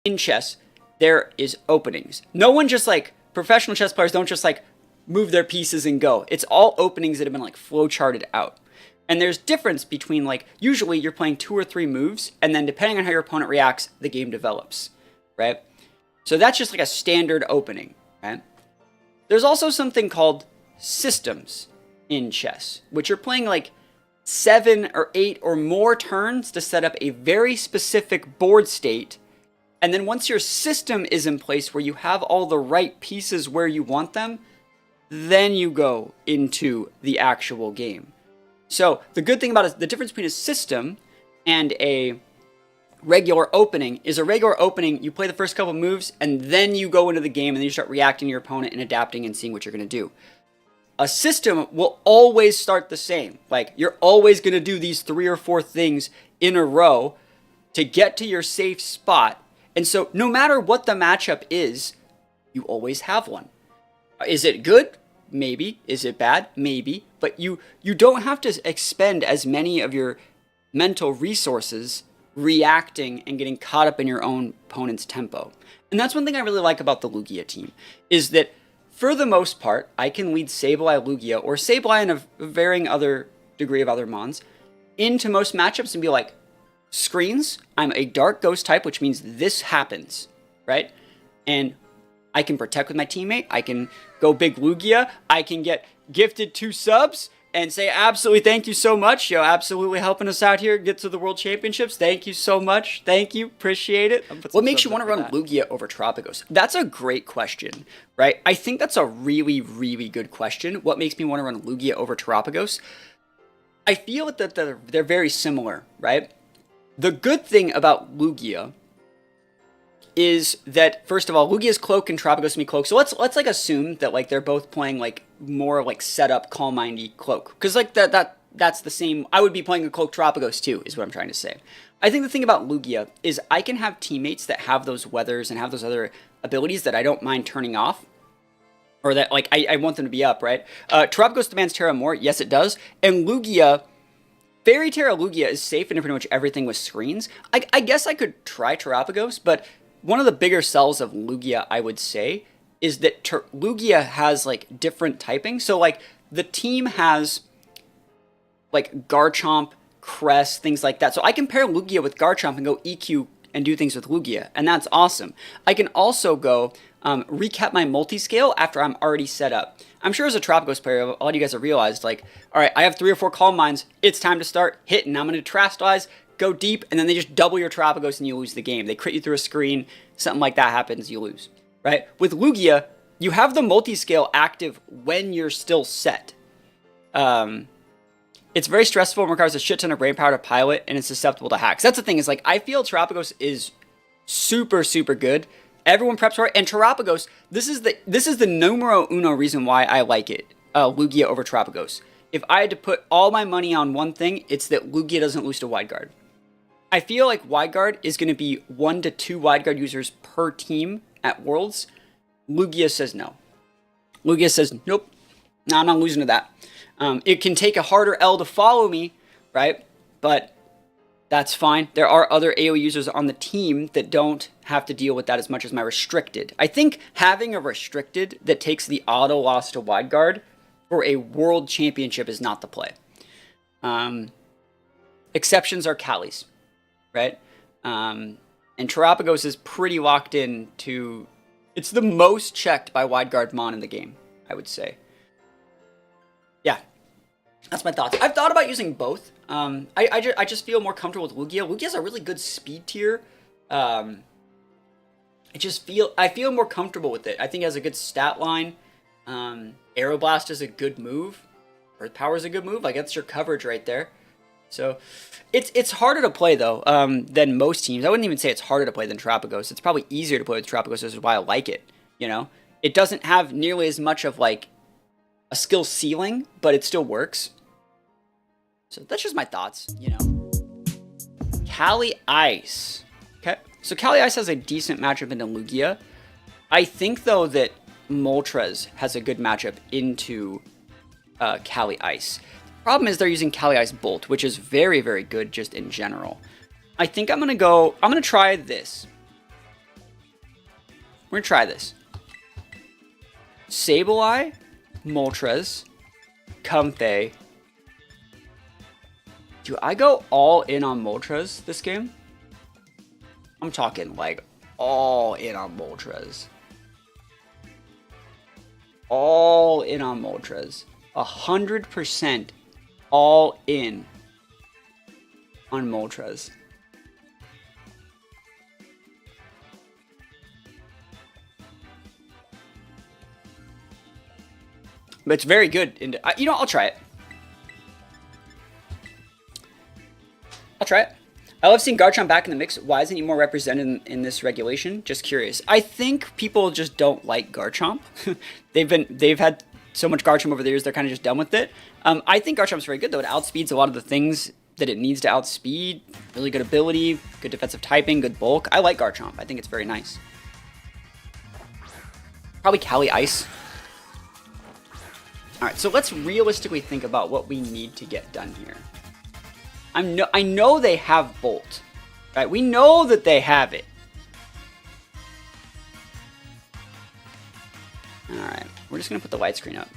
in chess, there is openings. No one just like, professional chess players don't just like move their pieces and go. It's all openings that have been like flow charted out. And there's difference between like, usually you're playing 2 or 3 moves, and then depending on how your opponent reacts, the game develops, right? So that's just like a standard opening, right? There's also something called systems in chess, which you're playing like 7 or 8 or more turns to set up a very specific board state. And then once your system is in place where you have all the right pieces where you want them, then you go into the actual game. So the good thing about it, the difference between a system and a regular opening is a regular opening, you play the first couple moves, and then you go into the game, and then you start reacting to your opponent and adapting and seeing what you're going to do. A system will always start the same. Like, you're always going to do these 3 or 4 things in a row to get to your safe spot. And so no matter what the matchup is, you always have one. Is it good? Maybe. Is it bad? Maybe. But you don't have to expend as many of your mental resources reacting and getting caught up in your own opponent's tempo. And that's one thing I really like about the Lugia team, is that for the most part, I can lead Sableye Lugia, or Sableye and a varying other degree of other mons, into most matchups and be like, screens, I'm a Dark Ghost type, which means this happens, right? And I can protect with my teammate, I can go big Lugia, I can get gifted 2 subs, and say absolutely thank you so much, yo, absolutely helping us out here, get to the World Championships, thank you so much, thank you, appreciate it. What makes you want to run Lugia over Tropicos? That's a great question, right? I think that's a really, really good question. What makes me want to run Lugia over Tropicos? I feel that they're very similar, right? The good thing about Lugia is that, first of all, Lugia's cloak and Tropicos me cloak. So let's like assume that like they're both playing like more like setup calm mindy cloak, because like that's the same. I would be playing a cloak Tropicos too, is what I'm trying to say. I think the thing about Lugia is I can have teammates that have those weathers and have those other abilities that I don't mind turning off, or that like I want them to be up, right? Tropicos demands Terra more, yes it does, and Lugia. Fairy Terra Lugia is safe in pretty much everything with screens. I guess I could try Tropicos, but one of the bigger sells of Lugia, I would say, is that Lugia has like different typing. So like the team has like Garchomp, Cress, things like that. So I can pair Lugia with Garchomp and go EQ and do things with Lugia, and that's awesome. I can also go recap my multi-scale after I'm already set up. I'm sure as a Tropicos player, a lot of you guys have realized, like, all right, I have 3 or 4 Calm Minds, it's time to start hitting. I'm going to Terastallize, go deep, and then they just double your Tropicos and you lose the game. They crit you through a screen, something like that happens, you lose, right? With Lugia, you have the multi-scale active when you're still set. It's very stressful and requires a shit ton of brain power to pilot, and it's susceptible to hacks. That's the thing, is like, I feel Tropicos is super, super good. Everyone preps for it, and Tropicos, this is the numero uno reason why I like it, Lugia over Tropicos. If I had to put all my money on one thing, it's that Lugia doesn't lose to Wide Guard. I feel like Wide Guard is going to be 1 to 2 Wide Guard users per team at Worlds. Lugia says no. Lugia says, nope, no, I'm not losing to that. It can take a harder L to follow me, right? But that's fine. There are other AoE users on the team that don't have to deal with that as much as my restricted. I think having a restricted that takes the auto loss to Wide Guard for a world championship is not the play. Exceptions are Callies, right? And Tropicos is pretty locked in to... It's the most checked by Wide Guard Mon in the game, I would say. Yeah, that's my thoughts. I've thought about using both. I just feel more comfortable with Lugia. Lugia's a really good speed tier. I feel more comfortable with it. I think it has a good stat line. Aeroblast is a good move. Earth Power is a good move. Like, that's your coverage right there. So it's harder to play though than most teams. I wouldn't even say it's harder to play than Tropicos. It's probably easier to play with Tropicos, which is why I like it. You know, it doesn't have nearly as much of like a skill ceiling, but it still works. So that's just my thoughts, you know. Kali Ice. Okay, so Kali Ice has a decent matchup into Lugia. I think, though, that Moltres has a good matchup into Kali Ice. The problem is they're using Kali Ice Bolt, which is very, very good just in general. I think I'm going to try this. We're gonna try this. Sableye, Moltres, Comfey. Do I go all in on Moltres this game? I'm talking like all in on Moltres. All in on Moltres. 100% all in on Moltres. But it's very good. You know, I'll try it. I'll try it. I love seeing Garchomp back in the mix. Why isn't he more represented in this regulation? Just curious. I think people just don't like Garchomp. they've had so much Garchomp over the years, they're kind of just done with it. I think Garchomp's very good, though. It outspeeds a lot of the things that it needs to outspeed. Really good ability, good defensive typing, good bulk. I like Garchomp. I think it's very nice. Probably Cali Ice. Alright, so let's realistically think about what we need to get done here. I know they have Bolt. Right? We know that they have it. Alright, we're just going to put the light screen up.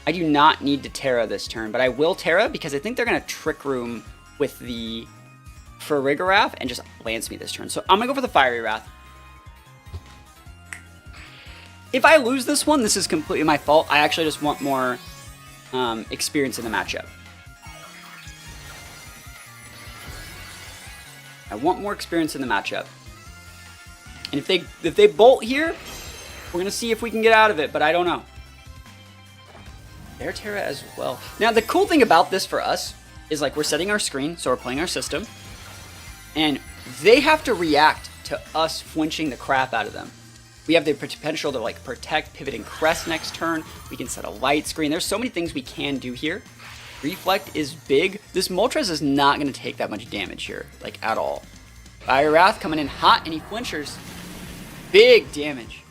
I do not need to Terra this turn, but I will Terra because I think they're going to Trick Room with the Farigiraf and just Lance me this turn. So I'm going to go for the Fiery Wrath. If I lose this one, this is completely my fault. I actually just want more experience in the matchup. I want more experience in the matchup. And if they bolt here, we're going to see if we can get out of it, but I don't know. They're Terra as well. Now, the cool thing about this for us is, like, we're setting our screen, so we're playing our system, and they have to react to us flinching the crap out of them. We have the potential to, like, protect, pivot, and crest next turn. We can set a light screen. There's so many things we can do here. Reflect is big. This Moltres is not going to take that much damage here, like, at all. Fire Wrath coming in hot, and he flinchers. Big damage.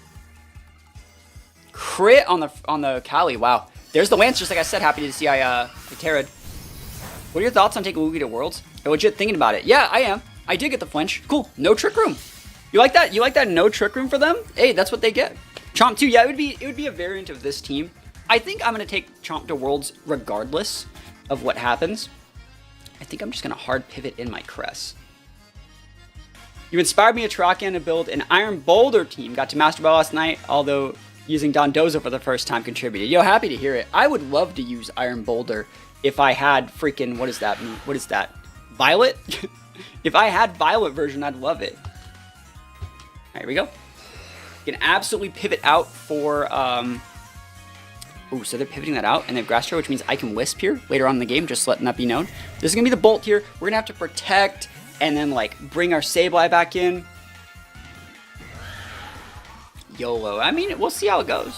Crit on the Cali. Wow. There's the Lance, just like I said. Happy to see I Terra'd. What are your thoughts on taking Lugia to Worlds? I'm legit thinking about it. Yeah, I am. I did get the flinch. Cool. No Trick Room. You like that? You like that no Trick Room for them? Hey, that's what they get. Chomp 2, yeah, it would be a variant of this team. I think I'm going to take Chomp to Worlds regardless of what happens. I think I'm just going to hard pivot in my crest. You inspired me to try and build an Iron Boulder team. Got to Master Ball last night, although using Dondozo for the first time contributed. Yo, happy to hear it. I would love to use Iron Boulder if I had freaking, what is that? Violet? If I had Violet version, I'd love it. Here we go. You can absolutely pivot out for, ooh, so they're pivoting that out, and they have Grass Trail, which means I can Wisp here later on in the game, just letting that be known. This is going to be the Bolt here. We're going to have to protect, and then, like, bring our Sableye back in. YOLO. I mean, we'll see how it goes.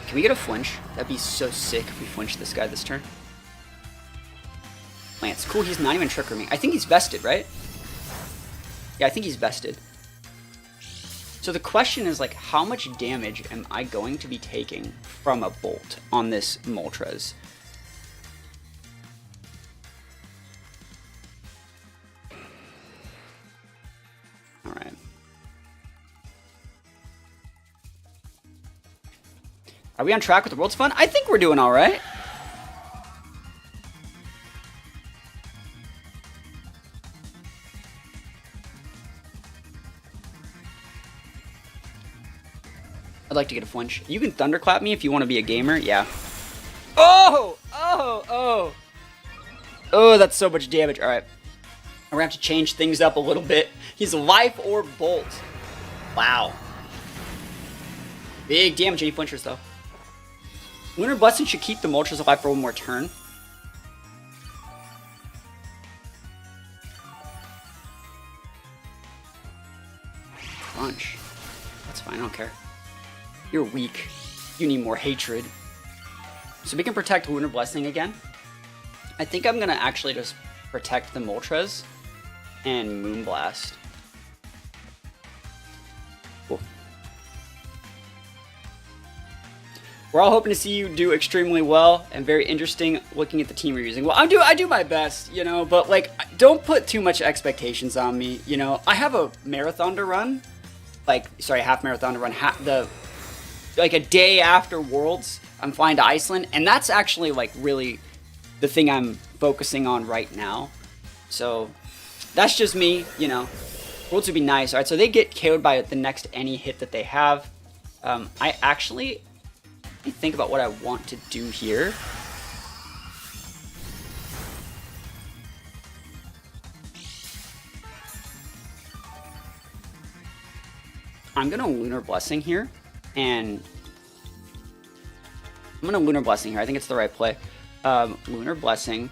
Can we get a flinch? That'd be so sick if we flinch this guy this turn. Lance. Cool, he's not even Trick Rooming. I think he's vested, right? Yeah, I think he's vested. So the question is, like, how much damage am I going to be taking from a Bolt on this Moltres? Alright. Are we on track with the World's Fun? I think we're doing alright. I'd like to get a flinch. You can thunderclap me if you want to be a gamer. Yeah. Oh! Oh! Oh! Oh, that's so much damage. Alright. We're going to have to change things up a little bit. He's Life or Bolt. Wow. Big damage. Any flinchers, though. Lunar Blessing should keep the Moltres alive for one more turn. Crunch. That's fine. I don't care. You're weak. You need more hatred. So we can protect Lunar Blessing again. I think I'm going to actually just protect the Moltres and Moonblast. Cool. We're all hoping to see you do extremely well and very interesting looking at the team you're using. Well, I do my best, you know, but like, don't put too much expectations on me, you know. I have a marathon to run, half marathon to run, like a day after Worlds. I'm flying to Iceland, and that's actually like really the thing I'm focusing on right now. So that's just me, you know. Worlds would be nice. All right, so they get KO'd by the next any hit that they have. Let me think about what I want to do here. I'm gonna Lunar Blessing here, and I'm gonna Lunar Blessing here. I think it's the right play. Lunar Blessing.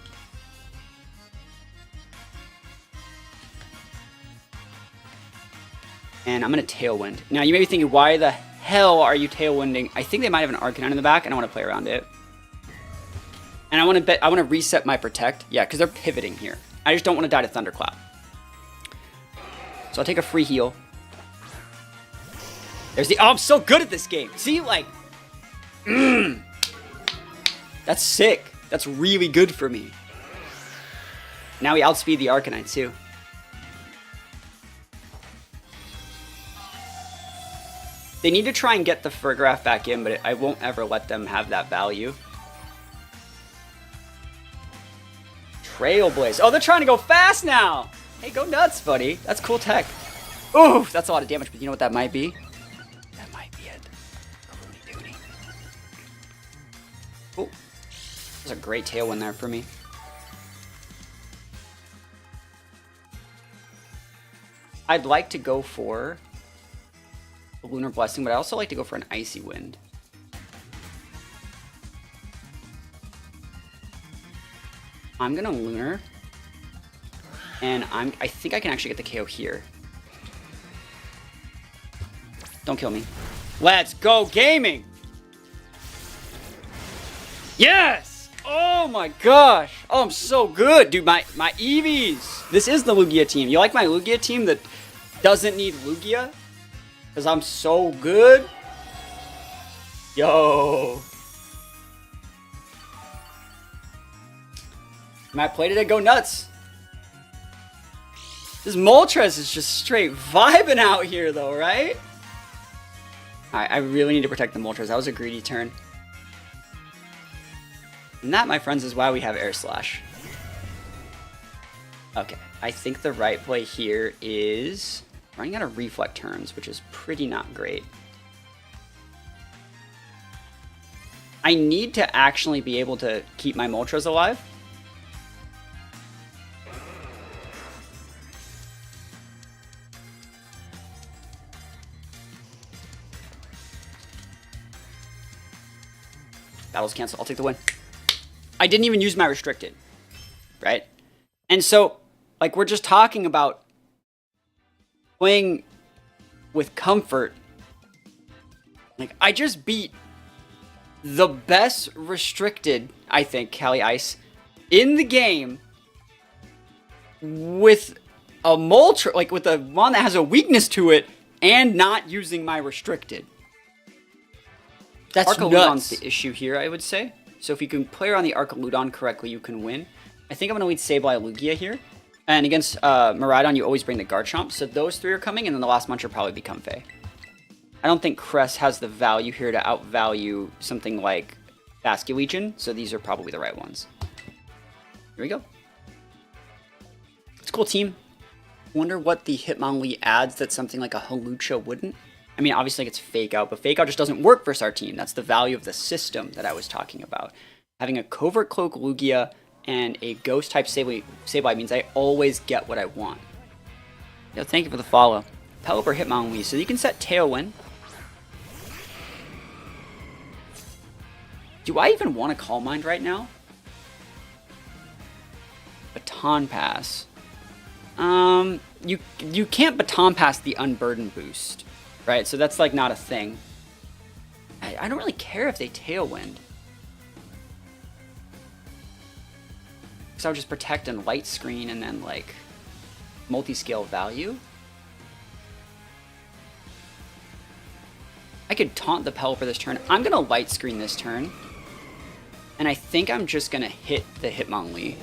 And I'm gonna Tailwind. Now you may be thinking, why the hell are you Tailwinding? I think they might have an Arcanine in the back, and I want to play around it. And I want to reset my Protect. Yeah, because they're pivoting here. I just don't want to die to Thunderclap. So I'll take a free heal. There's the... Oh, I'm so good at this game. See, like... That's sick. That's really good for me. Now we outspeed the Arcanine, too. They need to try and get the Fergraph back in, but I won't ever let them have that value. Trailblaze. Oh, they're trying to go fast now! Hey, go nuts, buddy. That's cool tech. Ooh, that's a lot of damage, but you know what that might be? That might be it. A loony doony. Oh, that's a great Tailwind there for me. I'd like to go for a Lunar Blessing, but I also like to go for an Icy Wind. I'm gonna Lunar, and I think I can actually get the KO here. Don't kill me. Let's go gaming! Yes! Oh my gosh! Oh, I'm so good, dude. My Eevees. This is the Lugia team. You like my Lugia team that doesn't need Lugia? Because I'm so good. Yo. My play today go nuts. This Moltres is just straight vibing out here though, right? Alright, I really need to protect the Moltres. That was a greedy turn. And that, my friends, is why we have Air Slash. Okay, I think the right play here is running out of Reflect turns, which is pretty not great. I need to actually be able to keep my Moltres alive. Battles cancel. I'll take the win. I didn't even use my restricted, right? And so, like, we're just talking about playing with comfort. Like, I just beat the best restricted, I think, Cali Ice in the game with a Moltres, like with a one that has a weakness to it, and not using my restricted. That's nuts. The issue here, I would say. So if you can play around the Archaludon correctly, you can win. I think I'm going to lead Sableye Lugia here. And against Miraidon, you always bring the Garchomp. So those three are coming, and then the last munch will probably become Fae. I don't think Cress has the value here to outvalue something like Basculegion, so these are probably the right ones. Here we go. It's a cool team. Wonder what the Hitmonlee adds that something like a Hawlucha wouldn't. I mean, obviously it's Fake Out, but Fake Out just doesn't work versus our team. That's the value of the system that I was talking about. Having a Covert Cloak Lugia and a Ghost-type Sableye means I always get what I want. Yo, thank you for the follow. Pelipper Hitmonlee, so you can set Tailwind. Do I even want to Calm Mind right now? Baton Pass. You can't Baton Pass the Unburden boost, right? So that's like not a thing. I don't really care if they Tailwind. Because I would just protect and Light Screen and then like multi-scale value. I could taunt the Pelipper this turn. I'm going to Light Screen this turn. And I think I'm just going to hit the Hitmonlee.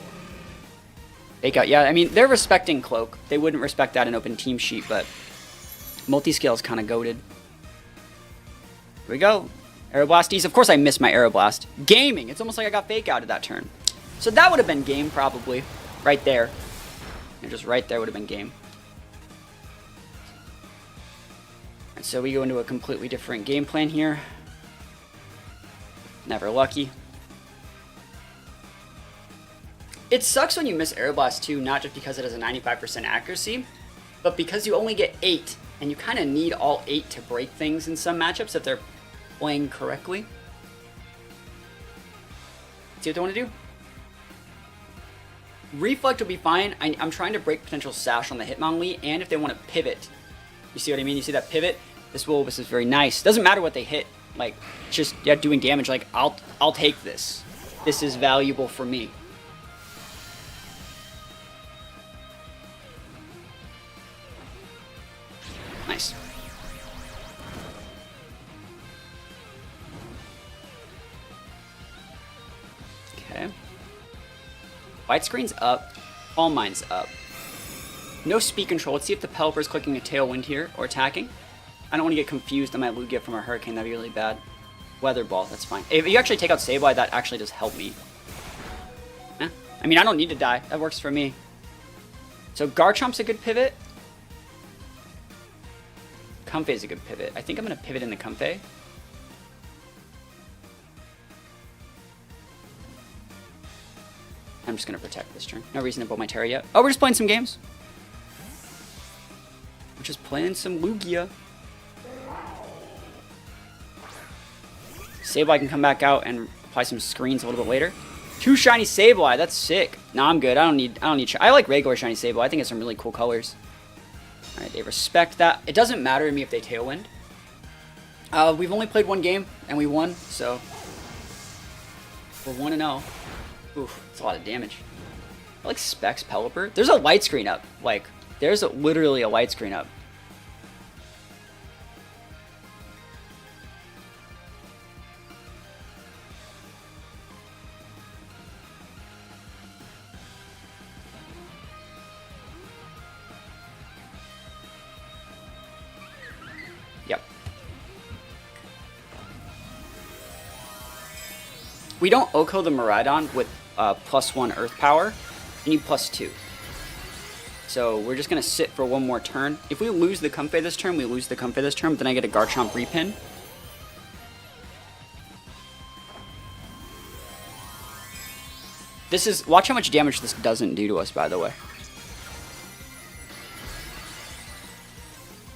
Fake out. Yeah, I mean, they're respecting Cloak. They wouldn't respect that in open team sheet, but Multiscale is kind of goated. Here we go. Aeroblasties. Of course I missed my Aeroblast. Gaming. It's almost like I got Fake Outed that turn. So that would have been game, probably. Right there. And just right there would have been game. And so we go into a completely different game plan here. Never lucky. It sucks when you miss Aeroblast too, not just because it has a 95% accuracy, but because you only get 8, and you kind of need all 8 to break things in some matchups if they're playing correctly. See what they want to do? Reflect will be fine. I'm trying to break potential Sash on the Hitmonlee, and if they want to pivot. You see what I mean? You see that pivot? This is very nice. Doesn't matter what they hit. Like, just, yeah, doing damage. Like, I'll take this. This is valuable for me. Nice. Okay. White screen's up. All mine's up. No speed control. Let's see if the Pelipper's clicking a Tailwind here or attacking. I don't want to get confused on my Lugia from a Hurricane. That'd be really bad. Weather Ball. That's fine. If you actually take out Sableye, that actually does help me. Eh. I mean, I don't need to die. That works for me. So Garchomp's a good pivot. Comfey's a good pivot. I think I'm going to pivot in the Comfey. I'm just going to protect this turn. No reason to build my Terra yet. Oh, we're just playing some games. We're just playing some Lugia. Sableye can come back out and apply some screens a little bit later. 2 shiny Sableye. That's sick. No, I'm good. I don't need. I like regular shiny Sableye. I think it's some really cool colors. All right, they respect that. It doesn't matter to me if they Tailwind. We've only played one game and we won, so we're 1-0. Oof, that's a lot of damage. I like Specs Pelipper. There's a light screen up. Like, there's literally a light screen up. Yep. We don't Oko the Miraidon with +1 Earth Power. We need +2. So we're just going to sit for one more turn. If we lose the Comfey this turn, we lose the Comfey this turn, but then I get a Garchomp repin. This is... Watch how much damage this doesn't do to us, by the way.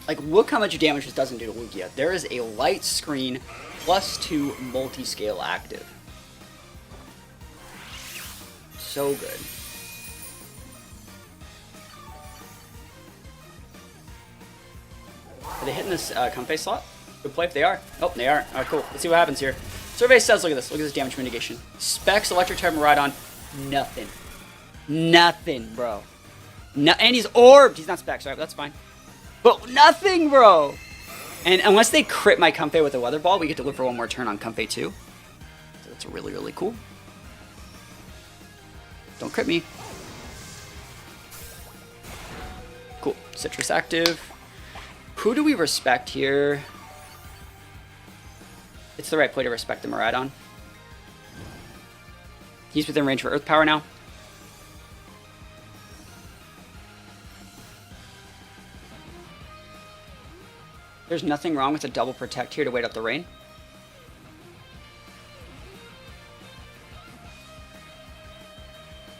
Like, look how much damage this doesn't do to Lugia. There is a light screen +2 multi-scale active. So good. Are they hitting this Comfey slot? Good play if they are. Oh, they aren't. Alright, cool. Let's see what happens here. Survey says, look at this. Look at this damage mitigation. Specs, Electric type Miraidon. Nothing. Nothing, bro. No, and he's orbed. He's not Specs, right? That's fine. But nothing, bro. And unless they crit my Comfey with a Weather Ball, we get to live for one more turn on Comfey too. So that's really, really cool. Don't crit me. Cool. Citrus active. Who do we respect here? It's the right play to respect the Miraidon. He's within range for Earth Power now. There's nothing wrong with a double protect here to wait out the rain.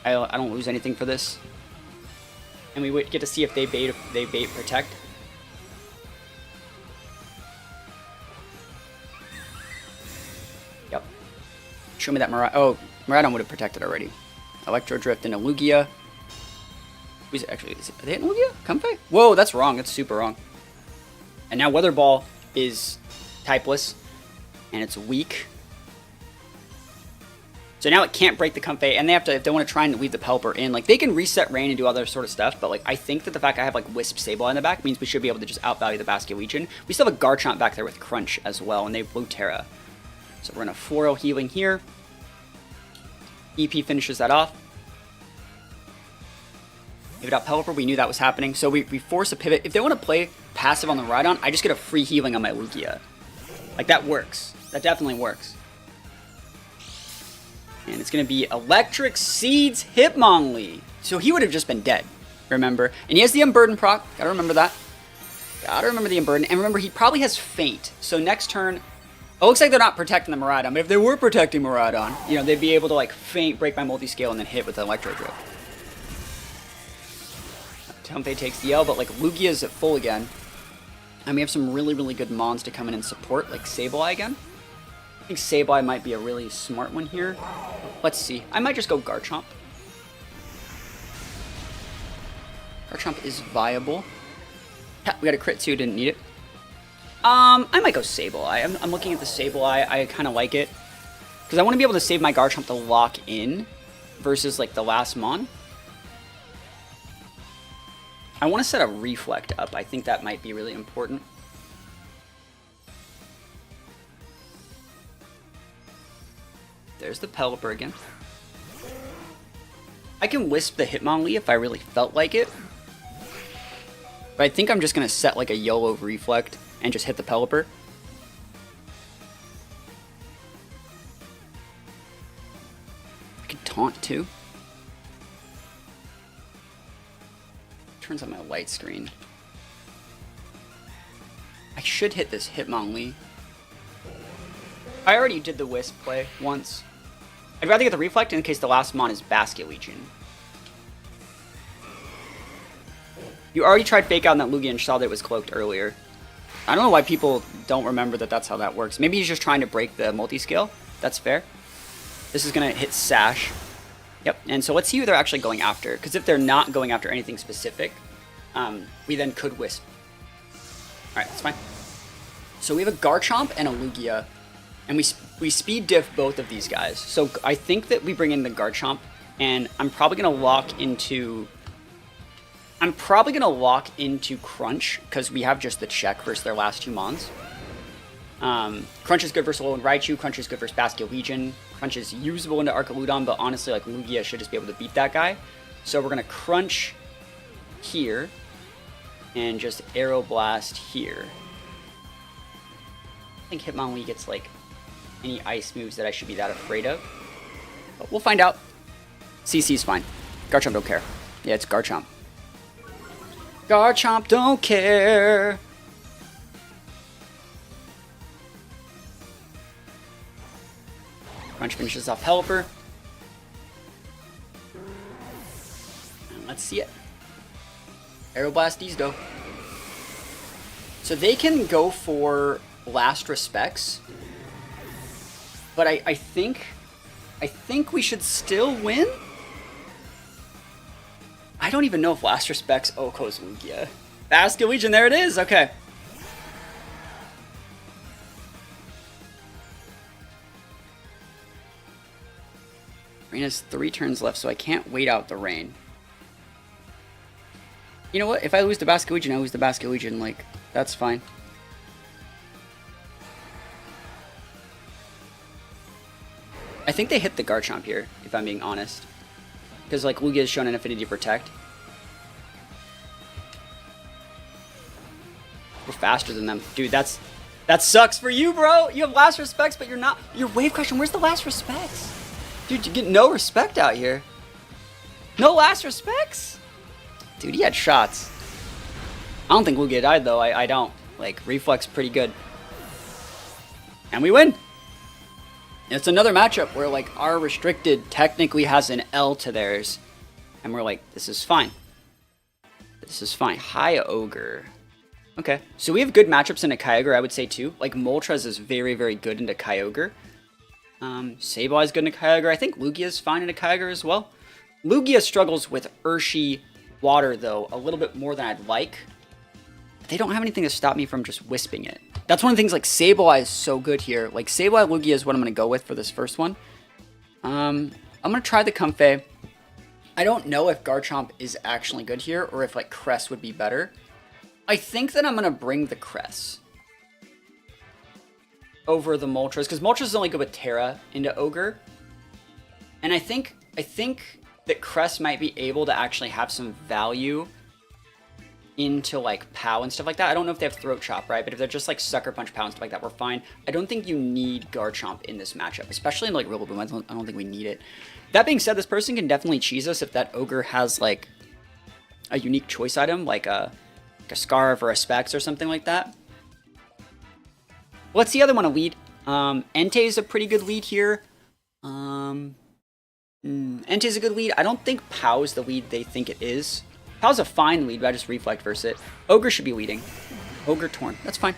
I don't lose anything for this. And we get to see if they bait protect. Yep. Show me that Miraidon. Oh, Miraidon would have protected already. Electro Drift into Lugia. Who's actually? Are they hitting Lugia? Comfey? Whoa, that's wrong. That's super wrong. And now Weather Ball is typeless, and it's weak. So now it can't break the Comfey, and they have to, if they want to try and leave the Pelipper in, like, they can reset Rain and do other sort of stuff, but, like, I think that the fact I have, like, Wisp Sableye in the back means we should be able to just outvalue the Basket Legion. We still have a Garchomp back there with Crunch as well, and they have Blue-Terra. So we're going to 4-0 healing here. EP finishes that off. Give it out Pelipper, we knew that was happening, so we force a pivot. If they want to play passive on the Miraidon, I just get a free healing on my Lugia. Like, that works. That definitely works. And it's going to be Electric Seeds Hitmonlee. So he would have just been dead, remember? And he has the Unburden proc. Gotta remember that. Gotta remember the Unburden. And remember, he probably has Faint. So next turn... It looks like they're not protecting the Miraidon. But if they were protecting Miraidon, you know, they'd be able to, like, Faint, break my Multiscale, and then hit with the Electro Drift. Comfey takes the L, but, like, Lugia's at full again. And we have some really, really good Mons to come in and support, like Sableye again. I think Sableye might be a really smart one here. Let's see. I might just go Garchomp. Garchomp is viable. Yeah, we got a crit too, didn't need it. I might go Sableye. I'm looking at the Sableye. I kind of like it. Because I want to be able to save my Garchomp to lock in versus like the last Mon. I want to set a Reflect up. I think that might be really important. There's the Pelipper again. I can Wisp the Hitmonlee if I really felt like it. But I think I'm just going to set like a YOLO Reflect and just hit the Pelipper. I could Taunt too. Turns on my light screen. I should hit this Hitmonlee. I already did the Wisp play once. I'd rather get the Reflect in case the last Mon is Basket Legion. You already tried Fake Out on that Lugia and saw that it was cloaked earlier. I don't know why people don't remember that that's how that works. Maybe he's just trying to break the Multiscale. That's fair. This is going to hit Sash. Yep, and so let's see who they're actually going after. Because if they're not going after anything specific, we then could Wisp. Alright, that's fine. So we have a Garchomp and a Lugia. And we speed diff both of these guys. So I think that we bring in the Garchomp, and I'm probably gonna lock into Crunch because we have just the check versus their last two Mons. Crunch is good versus Alolan Raichu. Crunch is good versus Basket Legion. Crunch is usable into Archaludon, but honestly, like Lugia should just be able to beat that guy. So we're gonna Crunch here and just Aeroblast here. I think Hitmonlee gets like any ice moves that I should be that afraid of. But we'll find out. CC's fine. Garchomp don't care. Yeah, it's Garchomp. Garchomp don't care. Crunch finishes off Pelipper. And let's see it. Aeroblast these though. So they can go for Last Respects. But I think we should still win? I don't even know if Last Respects Oko's Lugia. Basket Legion, there it is, okay. Rain has 3 turns left, so I can't wait out the rain. You know what? If I lose the Basket Legion, I lose the Basket Legion, like, that's fine. I think they hit the Garchomp here, if I'm being honest. Because, like, Lugia has shown an affinity to Protect. We're faster than them. Dude, that sucks for you, bro! You have Last Respects, but you're not... You're Wave Crushing. Where's the Last Respects? Dude, you get no respect out here. No Last Respects? Dude, he had shots. I don't think Lugia died, though. I don't. Like, Reflex pretty good. And we win! It's another matchup where, like, our restricted technically has an L to theirs. And we're like, this is fine. This is fine. High Ogre. Okay. So we have good matchups into Kyogre, I would say, too. Like, Moltres is very, very good into Kyogre. Sableye is good into Kyogre. I think Lugia is fine into Kyogre as well. Lugia struggles with Urshi Water, though, a little bit more than I'd like. They don't have anything to stop me from just Wisping it. That's one of the things, like, Sableye is so good here. Like, Sableye Lugia is what I'm going to go with for this first one. I'm gonna try the Comfey. I don't know if Garchomp is actually good here or if like Cress would be better. I think that I'm gonna bring the Cress over the Moltres, because Moltres is only good with Terra into Ogre. And I think that Cress might be able to actually have some value into like POW and stuff like that. I don't know if they have Throat Chop, right? But if they're just like Sucker Punch POW and stuff like that, we're fine. I don't think you need Garchomp in this matchup, especially in like Rillaboom. I don't think we need it. That being said, this person can definitely cheese us if that Ogre has like a unique choice item, like a Scarf or a Specs or something like that. What's the other one? A lead? Entei is a pretty good lead here. Entei is a good lead. I don't think POW is the lead they think it is. POW's a fine lead, but I just Reflect versus it. Ogre should be leading. Ogre Torn. That's fine.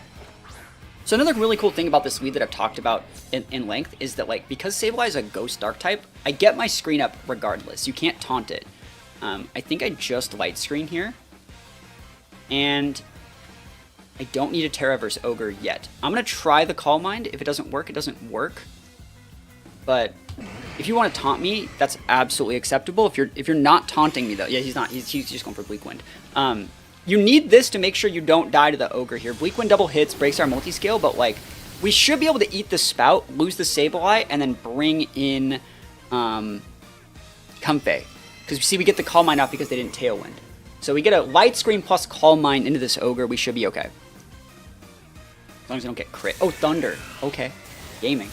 So another really cool thing about this lead that I've talked about in length is that, like, because Sableye is a Ghost Dark type, I get my screen up regardless. You can't taunt it. I think I just Light Screen here. And I don't need a Terra versus Ogre yet. I'm going to try the Calm Mind. If it doesn't work, it doesn't work. But if you want to taunt me, that's absolutely acceptable. If you're not taunting me, though. Yeah, he's not. He's just going for Bleak Wind. You need this to make sure you don't die to the Ogre here. Bleak Wind double hits, breaks our multi-scale, but like, we should be able to eat the Spout, lose the Sableye, and then bring in Comfey. Because you see, we get the Calm Mind out because they didn't Tailwind. So we get a Light Screen plus Calm Mind into this Ogre, we should be okay. As long as I don't get crit. Oh, Thunder. Okay. Gaming.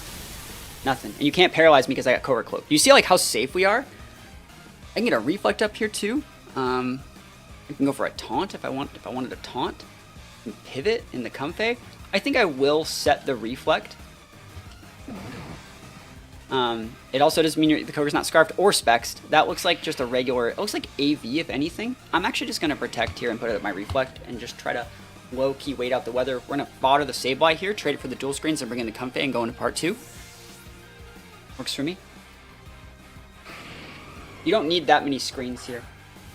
Nothing. And you can't paralyze me because I got Cobra Cloak. You see like how safe we are? I can get a Reflect up here too. I can go for a taunt if I wanted a taunt. And pivot in the Comfey. I think I will set the Reflect. It also doesn't mean the Koga's not Scarfed or Spexed. That looks like just a regular, it looks like AV if anything. I'm actually just going to Protect here and put it at my Reflect and just try to low-key wait out the weather. We're going to fodder the Sableye here, trade it for the dual screens and bring in the Comfey and go into part 2. Works for me. You don't need that many screens here.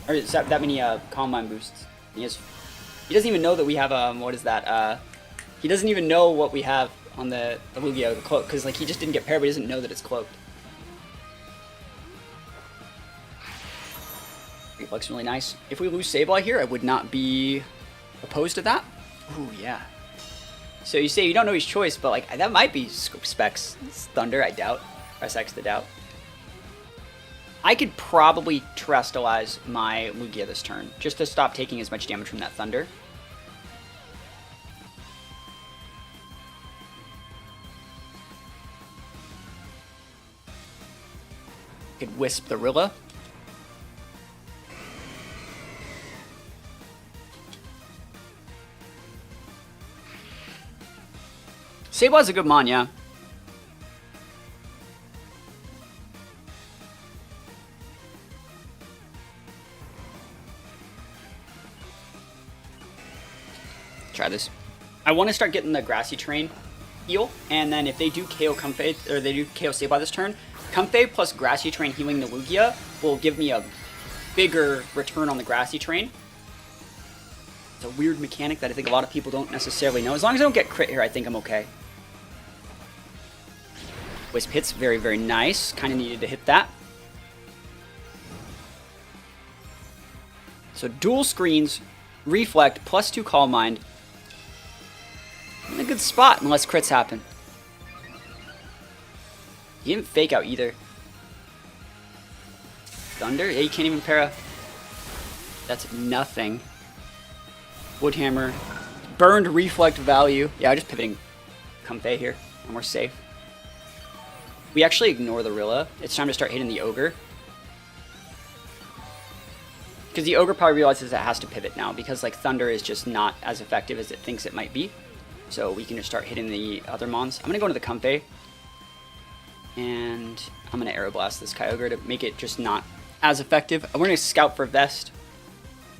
Or that many Calm Mind boosts. He doesn't even know that we have, what is that? He doesn't even know what we have on the Lugia, the cloak, because like he just didn't get paired, but he doesn't know that it's cloaked. Reflex really nice. If we lose Sableye here, I would not be opposed to that. Ooh, yeah. So you say you don't know his choice, but like that might be Specs. Thunder, I doubt. Press X to doubt. I could probably Terrestrialize my Lugia this turn, just to stop taking as much damage from that Thunder. Could Wisp the Rilla. Sableye's a good mon, yeah. Try this. I want to start getting the Grassy Terrain heal, and then if they do KO Comfey, or they do KO Sableye this turn, Comfey plus Grassy Terrain healing the Lugia will give me a bigger return on the Grassy Terrain. It's a weird mechanic that I think a lot of people don't necessarily know. As long as I don't get crit here, I think I'm okay. Wisp hits, very, very nice. Kind of needed to hit that. So dual screens, Reflect, plus 2 Calm Mind. In a good spot, unless crits happen. He didn't fake out either. Thunder? Yeah, you can't even para. That's nothing. Woodhammer. Burned Reflect value. Yeah, I'm just pivoting Comfey here, and we're safe. We actually ignore the Rilla. It's time to start hitting the Ogre. Because the Ogre probably realizes it has to pivot now, because like Thunder is just not as effective as it thinks it might be. So we can just start hitting the other mons. I'm going to go into the Comfey. And I'm going to Aeroblast this Kyogre to make it just not as effective. We're going to Scout for Vest.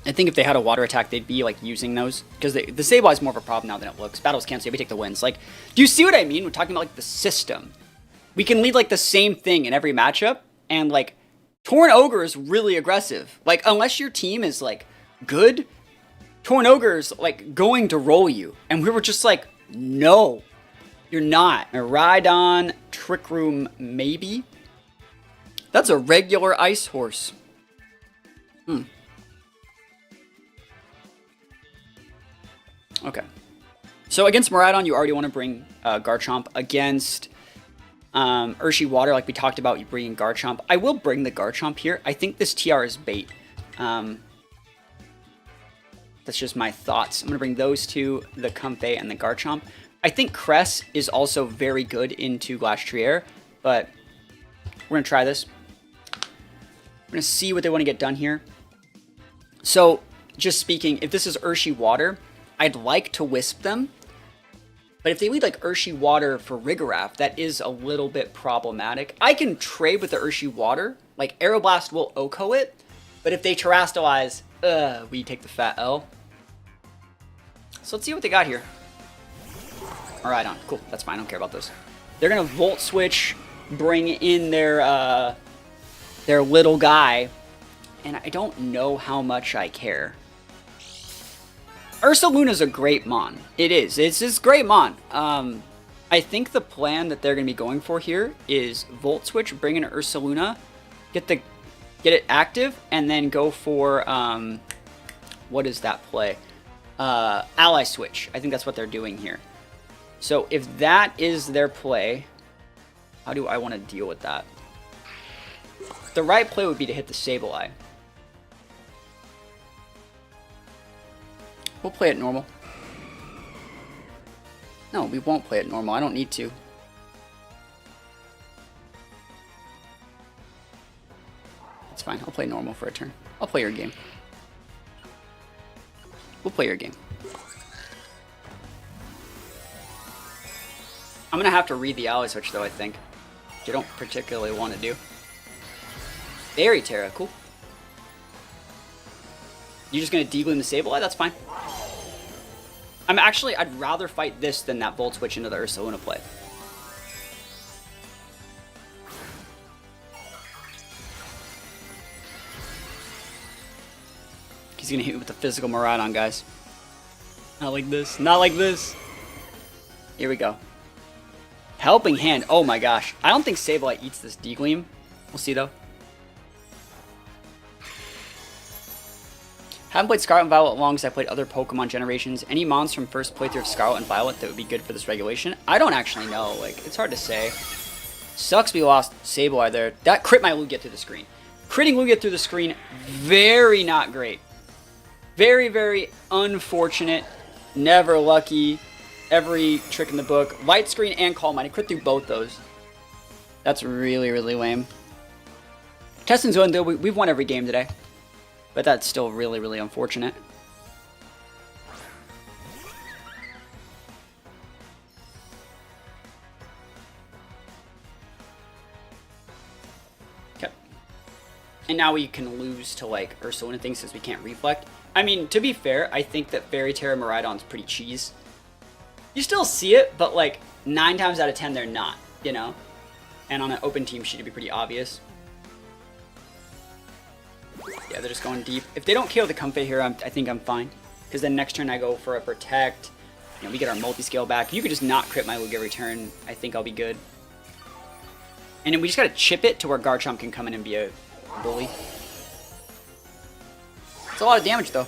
I think if they had a water attack, they'd be like using those. Because the Sableye is more of a problem now than it looks. Battles cancel, we take the wins. Like, do you see what I mean? We're talking about like the system. We can lead like the same thing in every matchup. And like, Torn Ogre is really aggressive. Like, unless your team is like good, Torn Ogre's like going to roll you. And we were just like, no, you're not. Miraidon, Trick Room, maybe. That's a regular ice horse. Okay. So against Miraidon, you already want to bring Garchomp. Against Urshi Water, like we talked about, you bring Garchomp. I will bring the Garchomp here. I think this TR is bait. That's just my thoughts. I'm going to bring those two, the Comfey and the Garchomp. I think Cress is also very good into Glass Trier, but we're going to try this. We're going to see what they want to get done here. So, just speaking, if this is Urshi Water, I'd like to Wisp them. But if they lead like Urshi Water for Rigoraph, that is a little bit problematic. I can trade with the Urshi Water. Like, Aeroblast will OHKO it. But if they Terrastalize, we take the fat L. So let's see what they got here. Miraidon. Cool. That's fine. I don't care about this. They're going to Volt Switch, bring in their little guy. And I don't know how much I care. Ursaluna's a great mon. It is. It's a great mon. I think the plan that they're going to be going for here is Volt Switch, bring in Ursaluna, get it active, and then go for, what is that play? Ally Switch. I think that's what they're doing here. So if that is their play, how do I want to deal with that? The right play would be to hit the Sableye. We'll play it normal. No, we won't play it normal. I don't need to. It's fine. I'll play normal for a turn. I'll play your game. We'll play your game. I'm going to have to read the Ally Switch, though, I think. Which I don't particularly want to do. Fairy Terra. Cool. You're just going to Degloom the Sableye? That's fine. I'd rather fight this than that Volt Switch into the Ursaluna play. He's going to hit me with the physical Miraidon, guys. Not like this. Not like this. Here we go. Helping Hand. Oh my gosh. I don't think Sableye eats this Degloom. We'll see, though. Haven't played Scarlet and Violet long as I played other Pokemon generations. Any mons from first playthrough of Scarlet and Violet that would be good for this regulation? I don't actually know. Like, it's hard to say. Sucks we lost Sableye there. That crit my Lugia through the screen. Critting Lugia through the screen, very not great. Very, very unfortunate. Never lucky. Every trick in the book. Light Screen and Calm Mind. I crit through both those. That's really, really lame. Test and Zone, though, we've won every game today. But that's still really, really unfortunate. Okay. And now we can lose to, like, Ursaluna things since we can't Reflect. I mean, to be fair, I think that Fairy Terra Miraidon's pretty cheese. You still see it, but, like, 9 times out of 10 they're not, you know? And on an open team sheet, it'd be pretty obvious. Yeah, they're just going deep. If they don't KO the Comfey here, I think I'm fine. Because then next turn I go for a Protect. You know, we get our multi-scale back. You could just not crit my Lugia every turn. I think I'll be good. And then we just gotta chip it to where Garchomp can come in and be a bully. It's a lot of damage, though.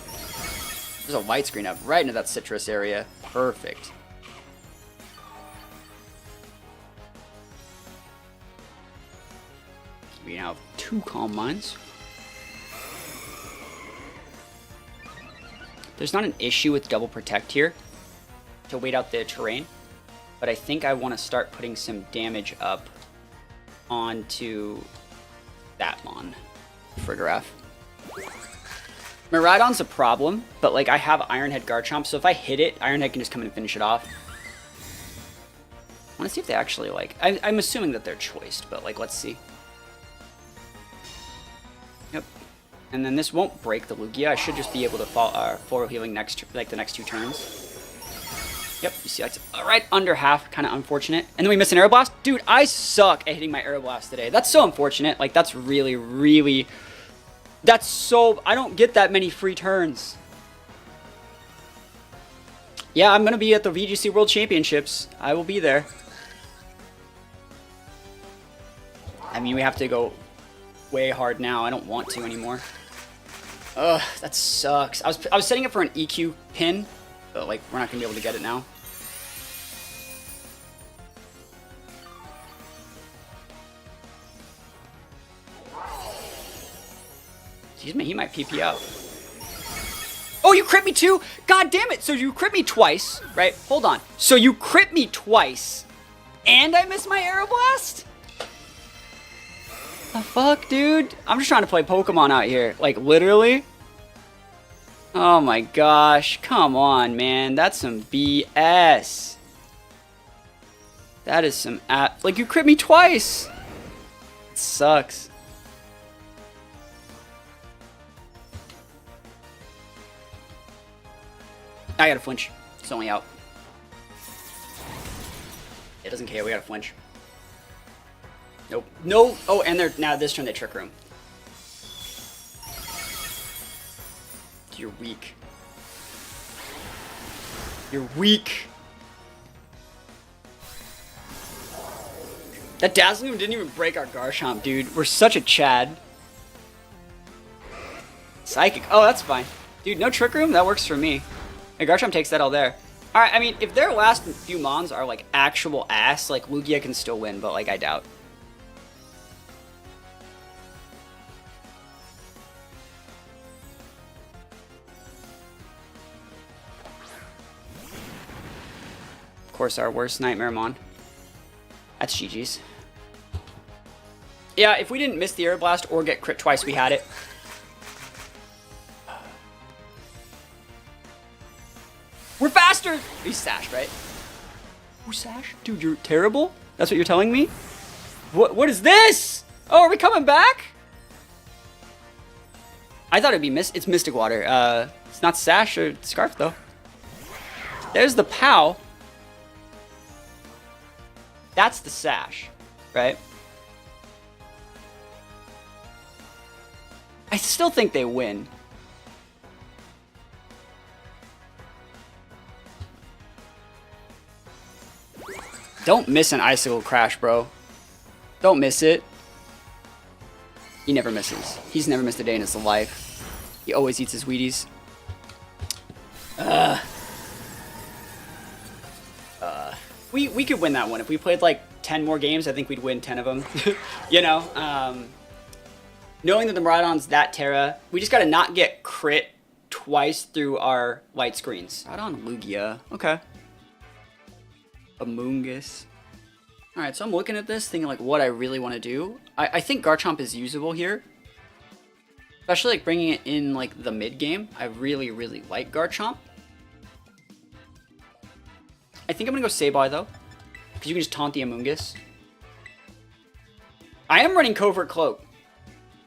There's a Light Screen up right into that citrus area. Perfect. We now have 2 Calm Minds. There's not an issue with double Protect here to wait out the terrain, but I think I want to start putting some damage up onto that mon, Frigoraph. Miraidon's a problem, but like I have Iron Head Garchomp, so if I hit it, Iron Head can just come in and finish it off. I want to see if they actually like... I'm assuming that they're choiced, but like let's see. Yep. And then this won't break the Lugia. I should just be able to forward healing the next 2 turns. Yep, you see, that's right under half, kind of unfortunate. And then we miss an Aeroblast. Dude, I suck at hitting my Aeroblast today. That's so unfortunate. Like, that's really, really... That's so... I don't get that many free turns. Yeah, I'm going to be at the VGC World Championships. I will be there. I mean, we have to go way hard now. I don't want to anymore. Ugh, that sucks. I was setting it for an EQ pin, but like we're not gonna be able to get it now. Excuse me, he might PP out. Oh, you crit me too? God damn it! So you crit me twice, right? Hold on. So you crit me twice, and I missed my Aeroblast? The fuck, dude? I'm just trying to play Pokemon out here. Like, literally? Oh my gosh. Come on, man. That's some BS. That is some like, you crit me twice. It sucks. I gotta flinch. It's only out. It doesn't care. We gotta flinch. Nope. No. Oh, and they're now this turn they Trick Room. You're weak. You're weak. That Dazzling didn't even break our Garchomp, dude. We're such a Chad. Psychic. Oh, that's fine. Dude, no Trick Room? That works for me. Hey, Garchomp takes that all there. Alright, I mean, if their last few Mons are, like, actual ass, like, Lugia can still win, but, like, I doubt. Of course, our worst Nightmare Mon. That's GG's. Yeah, if we didn't miss the Aeroblast or get crit twice, we had it. We're faster! He's Sash, right? We're Sash? Dude, you're terrible? That's what you're telling me? What is this? Oh, are we coming back? I thought it'd be it's Mystic Water. It's not Sash or Scarf, though. There's the POW. That's the Sash, right? I still think they win. Don't miss an Icicle Crash, bro. Don't miss it. He never misses. He's never missed a day in his life. He always eats his Wheaties. We could win that one. If we played like 10 more games, I think we'd win 10 of them. You know? Knowing that the Miraidon's that Terra, we just gotta not get crit twice through our light screens. Miraidon Lugia. Okay. Amoonguss. Alright, so I'm looking at this, thinking like what I really want to do. I think Garchomp is usable here. Especially like bringing it in like the mid game. I really, really like Garchomp. I think I'm going to go Sableye though. Because you can just taunt the Amoonguss. I am running Covert Cloak.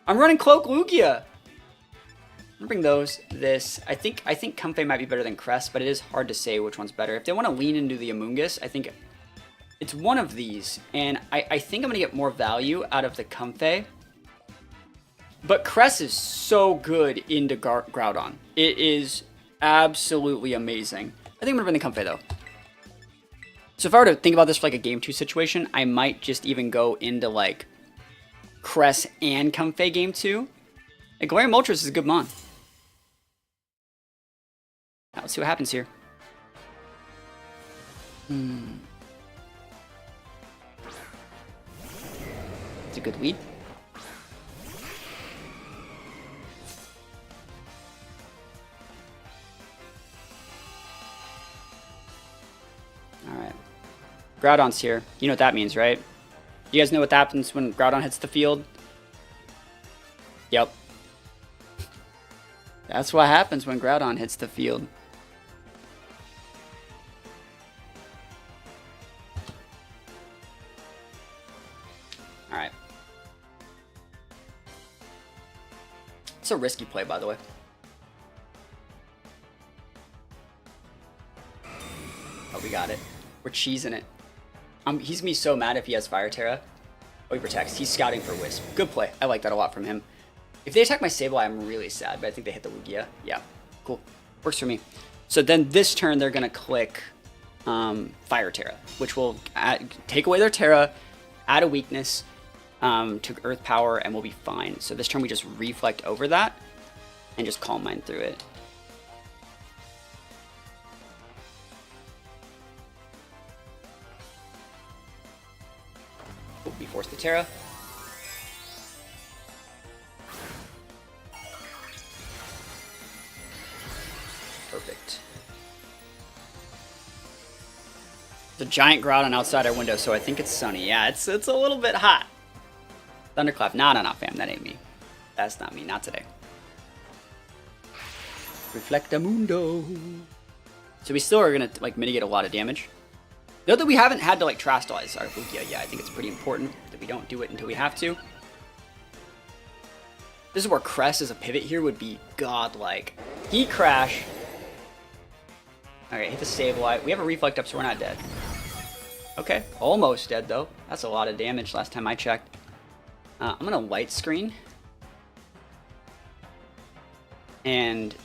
I'm running Cloak Lugia. I'm gonna bring those, this. I think Comfey might be better than Crest, but it is hard to say which one's better. If they want to lean into the Amoonguss, I think it's one of these. And I think I'm gonna get more value out of the Comfey. But Crest is so good into Groudon. It is absolutely amazing. I think I'm gonna bring the Comfey though. So if I were to think about this for like a game 2 situation, I might just even go into like Crest and Comfey game 2. Like Galarian Moltres is a good mon. Now let's see what happens here. It's a good lead. Alright. Groudon's here. You know what that means, right? You guys know what happens when Groudon hits the field? Yep. That's what happens when Groudon hits the field. Alright. It's a risky play, by the way. Oh, we got it. We're cheesing it. He's gonna be so mad if he has Fire Terra. Oh, he protects. He's scouting for Wisp. Good play. I like that a lot from him. If they attack my Sableye, I'm really sad, but I think they hit the Lugia. Yeah, cool. Works for me. So then this turn, they're going to click Fire Terra, which will take away their Terra, add a weakness. to Earth Power, and we'll be fine. So this turn we just Reflect over that and just Calm Mind through it. We force the Terra. Perfect. The giant Groudon outside our window, so I think it's sunny. Yeah, it's a little bit hot. Thunderclap. Nah, fam. That ain't me. That's not me. Not today. Reflectamundo. So we still are gonna like mitigate a lot of damage. Note that we haven't had to like Terastallize our Lugia. Yeah, I think it's pretty important that we don't do it until we have to. This is where Crest as a pivot here would be godlike. Heat Crash. Alright, hit the Sableye. We have a Reflect up, so we're not dead. Okay, almost dead though. That's a lot of damage last time I checked. I'm gonna Light Screen. And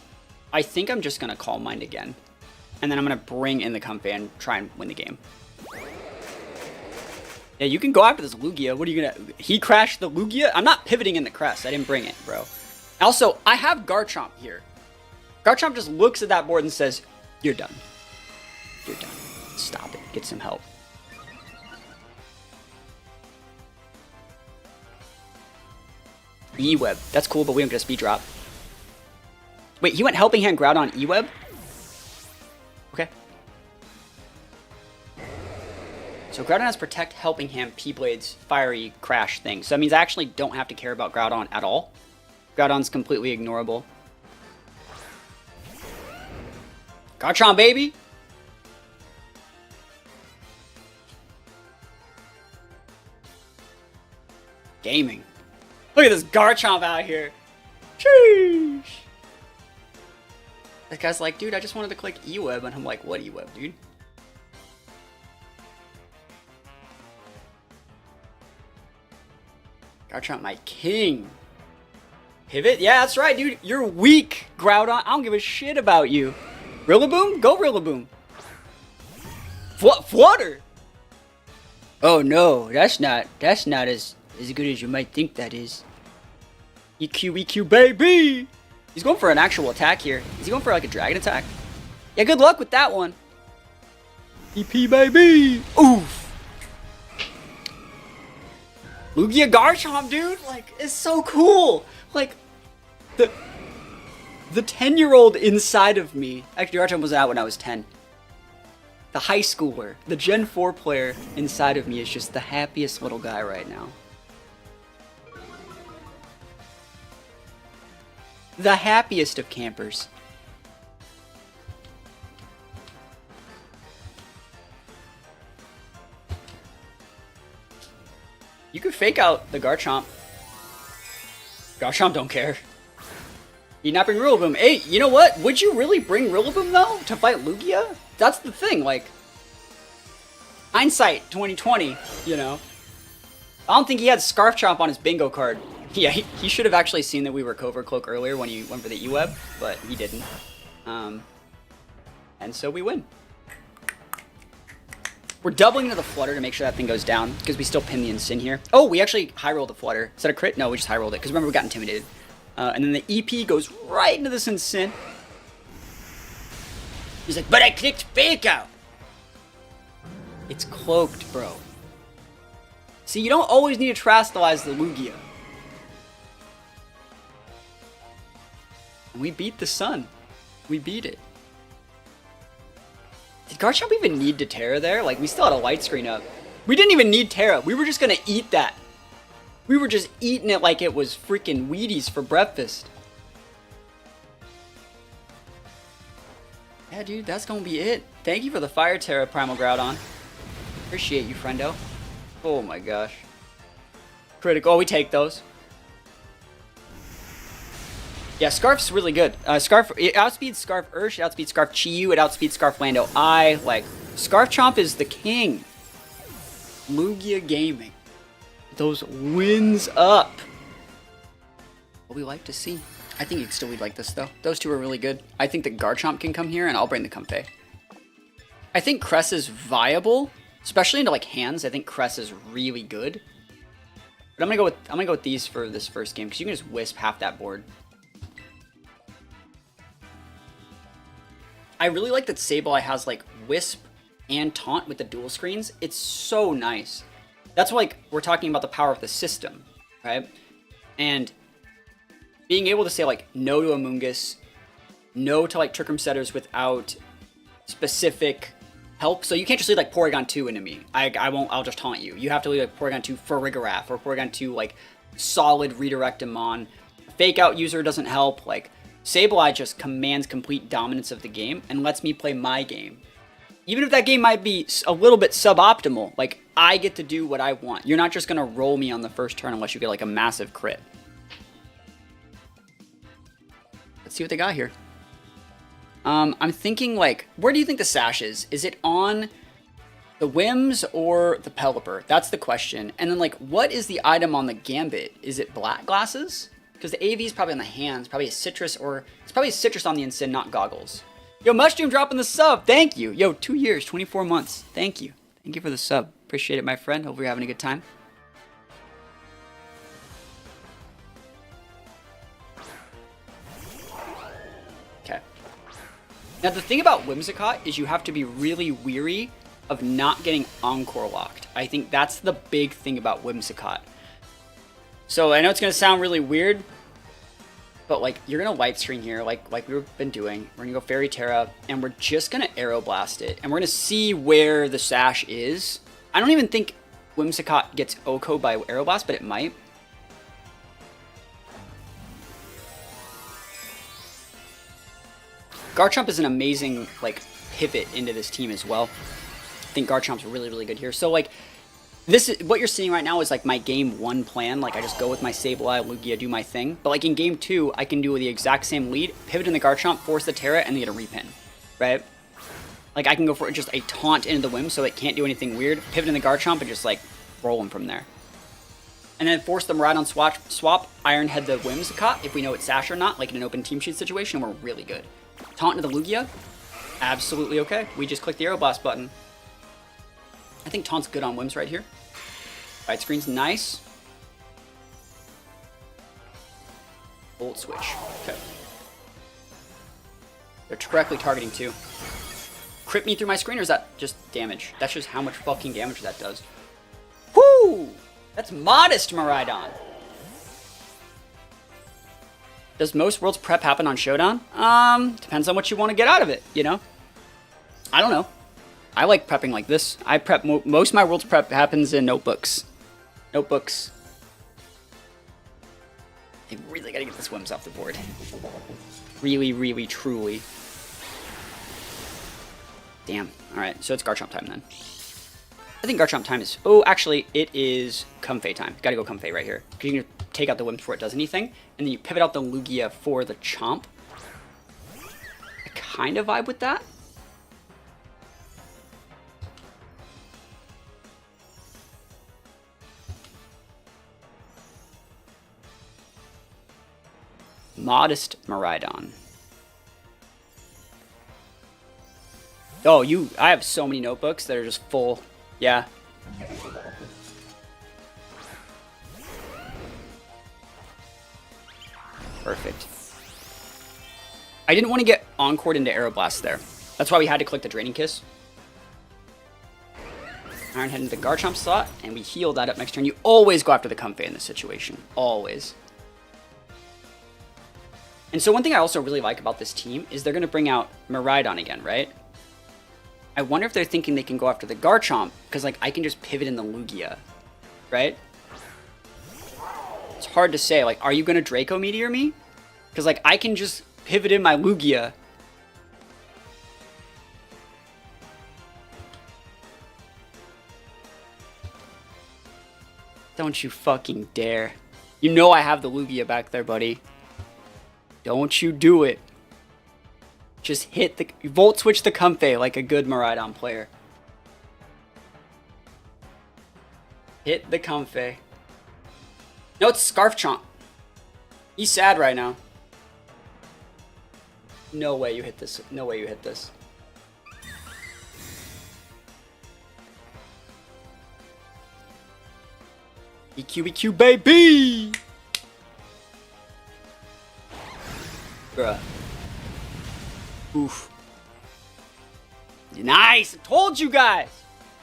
I think I'm just gonna Calm Mind again. And then I'm gonna bring in the Comfey and try and win the game. Yeah, you can go after this Lugia. What are you gonna... He crashed the Lugia? I'm not pivoting in the Crest. I didn't bring it, bro. Also, I have Garchomp here. Garchomp just looks at that board and says, you're done. You're done. Stop it. Get some help. E-Web. That's cool, but we don't get a speed drop. Wait, he went Helping Hand Groudon E-Web? Okay. So Groudon has Protect, Helping Hand, P-Blade's Fiery Crash thing. So that means I actually don't have to care about Groudon at all. Groudon's completely ignorable. Garchomp, baby! Gaming. Look at this Garchomp out here. Sheesh. That guy's like, dude, I just wanted to click E-Web. And I'm like, what E-Web, dude? Garchomp, my king. Pivot? Yeah, that's right, dude. You're weak, Groudon. I don't give a shit about you. Rillaboom? Go Rillaboom. Flutter? Oh no, that's not as good as you might think that is. EQ, baby! He's going for an actual attack here. Is he going for like a dragon attack? Yeah, good luck with that one. EP, baby! Oof! Lugia Garchomp, dude! Like, it's so cool! Like, the 10-year-old inside of me... Actually, Garchomp was out when I was 10. The high schooler, the Gen 4 player inside of me is just the happiest little guy right now. The happiest of campers. You could fake out the Garchomp. Garchomp don't care. You not bring Rillaboom. Hey, you know what? Would you really bring Rillaboom though to fight Lugia? That's the thing. Like, hindsight 2020. You know, I don't think he had Scarf Chomp on his bingo card. Yeah, he should have actually seen that we were Covert Cloak earlier when he went for the E-Web, but he didn't. And so we win. We're doubling to the Flutter to make sure that thing goes down, because we still pin the Incin here. Oh, we actually high-rolled the Flutter. Is that a crit? No, we just high-rolled it, because remember we got intimidated. And then the EP goes right into this Incin. He's like, but I clicked Fake Out! It's cloaked, bro. See, you don't always need to Terastallize the Lugia. We beat the sun. We beat it. Did Garchomp even need to Terra there? Like, we still had a light screen up. We didn't even need Terra. We were just gonna eat that. We were just eating it like it was freaking Wheaties for breakfast. Yeah, dude, that's gonna be it. Thank you for the Fire Terra, Primal Groudon. Appreciate you, friendo. Oh my gosh. Critical. Oh, we take those. Yeah, Scarf's really good. Scarf, it outspeeds Scarf Ursh, it outspeeds Scarf Chi-Yu, it outspeeds Scarf Lando I. Like, Scarf Chomp is the king. Lugia Gaming. Those wins up. What we like to see. I think you'd still lead like this, though. Those two are really good. I think that Garchomp can come here, and I'll bring the Comfey. I think Cress is viable, especially into, like, hands. I think Cress is really good. But I'm gonna go with these for this first game because you can just wisp half that board. I really like that Sableye has like wisp and taunt with the dual screens. It's so nice. That's why, like, we're talking about the power of the system, right? And being able to say like no to Amoonguss, no to like Trick Room Setters without specific help. So you can't just lead like Porygon 2 into me. I'll just taunt you. You have to lead like Porygon 2 Farigiraf or Porygon 2 like solid redirect him on. Fake out user doesn't help. Like Sableye just commands complete dominance of the game and lets me play my game. Even if that game might be a little bit suboptimal, like I get to do what I want. You're not just gonna roll me on the first turn unless you get like a massive crit. Let's see what they got here. I'm thinking like, where do you think the sash is? Is it on the Whims or the Pelipper? That's the question. And then like, what is the item on the Gambit? Is it black glasses? Because the AV is probably on the hands, probably a citrus, or it's probably a citrus on the Incin, not goggles. Yo, Mushroom dropping the sub. Thank you. Yo, 2 years, 24 months. Thank you. Thank you for the sub. Appreciate it, my friend. Hope you're having a good time. Okay. Now, the thing about Whimsicott is you have to be really weary of not getting Encore locked. I think that's the big thing about Whimsicott. So I know it's going to sound really weird, but like you're going to light screen here like we've been doing. We're going to go Fairy Terra, and we're just going to Aeroblast it. And we're going to see where the sash is. I don't even think Whimsicott gets OHKO by Aeroblast, but it might. Garchomp is an amazing like pivot into this team as well. I think Garchomp's really, really good here. So like, this is what you're seeing right now is like my game 1 plan. Like I just go with my Sableye, Lugia, do my thing. But like in game 2, I can do the exact same lead, pivot in the Garchomp, force the Terra, and then get a repin, right? Like I can go for just a taunt into the Whim so it can't do anything weird, pivot in the Garchomp, and just like roll him from there. And then force the Miraidon swap, Iron Head the Whimsicott if we know it's Sash or not, like in an open team sheet situation, and we're really good. Taunt into the Lugia, absolutely okay. We just click the Aeroblast button. I think Taunt's good on Whims right here. Right screen's nice. Volt Switch. Okay. They're correctly targeting too. Crit me through my screen, or is that just damage? That's just how much fucking damage that does. Whoo! That's modest, Miraidon. Does most Worlds Prep happen on Showdown? Depends on what you want to get out of it, you know? I don't know. I like prepping like this. I prep, most of my Worlds Prep happens in notebooks. Notebooks. I really gotta get this Whims off the board. Really, really, truly. Damn. Alright, so it's Garchomp time then. I think Garchomp time is... Oh, actually, it is Comfey time. Gotta go Comfey right here. Because you can take out the Whims before it does anything. And then you pivot out the Lugia for the Chomp. I kind of vibe with that. Modest Miraidon. Oh, I have so many notebooks that are just full. Yeah. Perfect. I didn't want to get Encored into Aeroblast there. That's why we had to click the Draining Kiss. Iron Head into the Garchomp slot, and we heal that up next turn. You always go after the Comfey in this situation. Always. And so one thing I also really like about this team is they're going to bring out Miraidon again, right? I wonder if they're thinking they can go after the Garchomp, because like I can just pivot in the Lugia, right? It's hard to say. Like, are you going to Draco Meteor me? Because like I can just pivot in my Lugia. Don't you fucking dare. You know I have the Lugia back there, buddy. Don't you do it. Just hit the... Volt Switch the Comfey like a good Miraidon player. Hit the Comfey. No, it's Scarf Chomp. He's sad right now. No way you hit this. No way you hit this. EQ, baby! Bruh. Oof. Nice! I told you guys!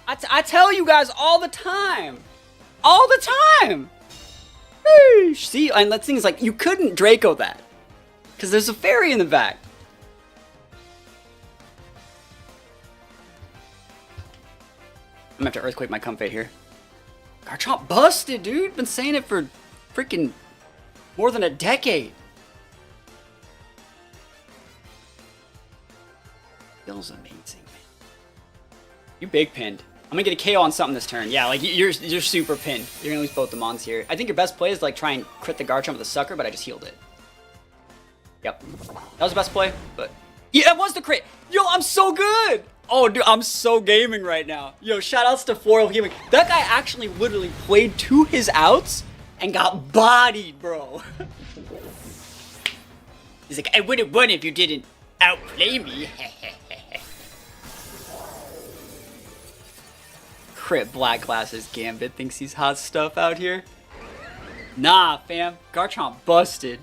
I tell you guys all the time! All the time! Eesh. See, and that thing is like, you couldn't Draco that. Because there's a fairy in the back. I'm gonna have to Earthquake my comfort here. Garchomp busted, dude! Been saying it for freaking more than a decade. Feels amazing, man. You big pinned. I'm gonna get a KO on something this turn. Yeah, like you're super pinned. You're gonna lose both the Mons here. I think your best play is to like try and crit the Garchomp with a sucker, but I just healed it. Yep. That was the best play, but yeah, that was the crit. Yo, I'm so good. Oh, dude, I'm so gaming right now. Yo, shoutouts to Floral Healing. That guy actually literally played to his outs and got bodied, bro. He's like, I would have won if you didn't outplay me. Crit Black Glasses Gambit thinks he's hot stuff out here. Nah, fam. Garchomp busted.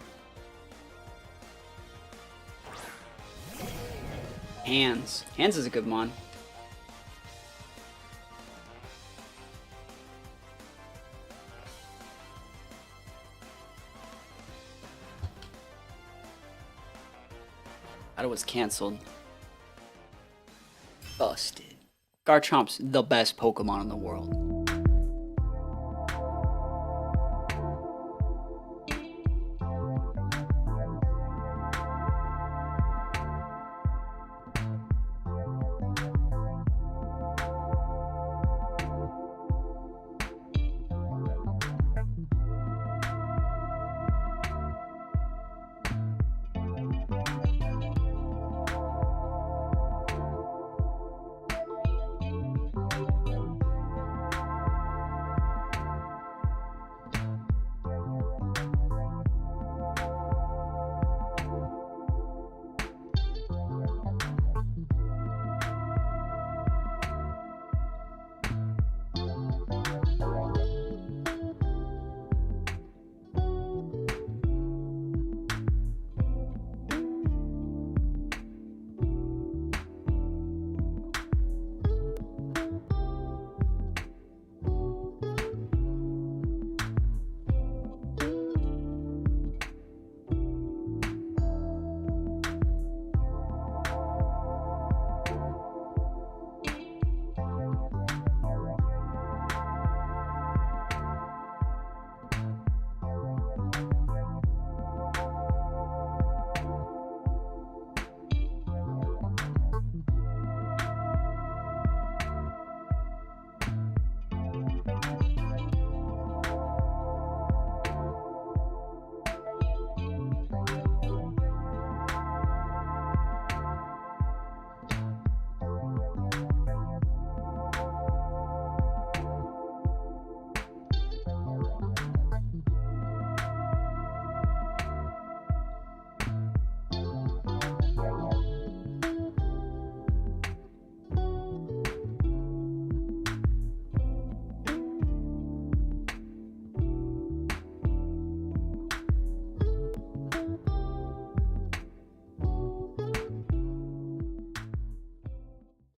Hands. Hands is a good one. Thought it was canceled. Busted. Garchomp's the best Pokemon in the world.